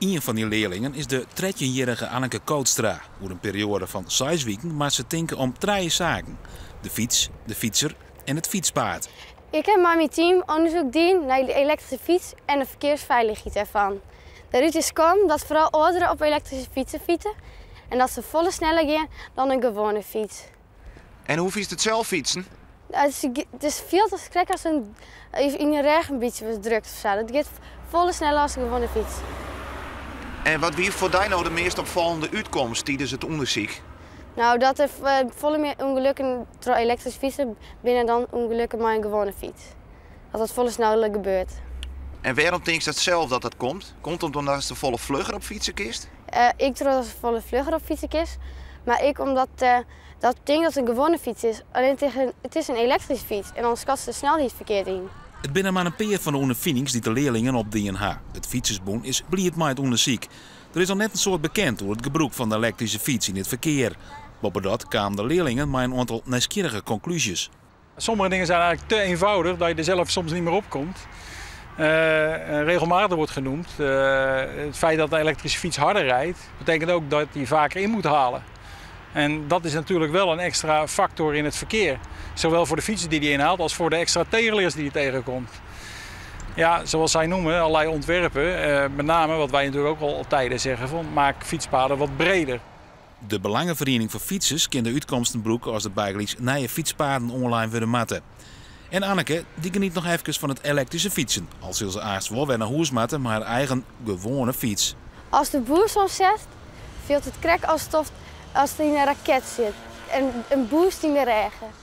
Een van die leerlingen is de 13-jarige Anneke Kootstra. Voor een periode van 6 weken maar ze denken om 3 zaken. De fiets, de fietser en het fietspaard. Ik heb met mijn team onderzoek gedaan naar de elektrische fiets en de verkeersveiligheid ervan. Daaruit is gekomen dat vooral ouderen op elektrische fietsen fietsen en dat ze volle sneller gaan dan een gewone fiets. En hoe is het zelf fietsen? Het is veel te schrik als in een regen een beetje was drukt of zo. Het gaat volle sneller als een gewone fiets. En wat wie voor jou nou de meest opvallende uitkomst tijdens het onderzoek? Nou, dat er volle meer ongelukken door elektrische fietsen binnen dan ongelukken met een gewone fiets. Dat volle sneller gebeurt. En waarom denk je dat zelf dat dat komt? Komt het omdat ze volle vlugger op fietsen kist? Ik trouw dat ze volle vlugger op fietsen is. Maar ik omdat dat ding dat een gewone fiets is. Alleen het is een elektrische fiets en anders kan ze de snelheid verkeerd in. Het binnen maar een paar van de ondervindings die de leerlingen op DNH. Het fietsersboen is blijd met het onderzoek. Er is al net een soort bekend door het gebruik van de elektrische fiets in het verkeer. Boven dat kwamen de leerlingen met een aantal nieuwsgierige conclusies. Sommige dingen zijn eigenlijk te eenvoudig dat je er zelf soms niet meer op komt. Regelmatig wordt genoemd. Het feit dat een elektrische fiets harder rijdt, betekent ook dat hij vaker in moet halen. En dat is natuurlijk wel een extra factor in het verkeer. Zowel voor de fietsen die hij inhaalt als voor de extra tegenleers die hij tegenkomt. Ja, zoals zij noemen, allerlei ontwerpen. Met name wat wij natuurlijk ook al tijden zeggen, van maak fietspaden wat breder. De Belangenvereniging voor Fietsers kent de uitkomsten broeken als de bijgelijks nieuwe fietspaden online willen matten. En Anneke, die geniet nog even van het elektrische fietsen. Al zal ze eerst wel weer naar huis matten, maar haar eigen gewone fiets. Als de boost omzet, voelt het krek als het in een raket zit. En een boost in de regen.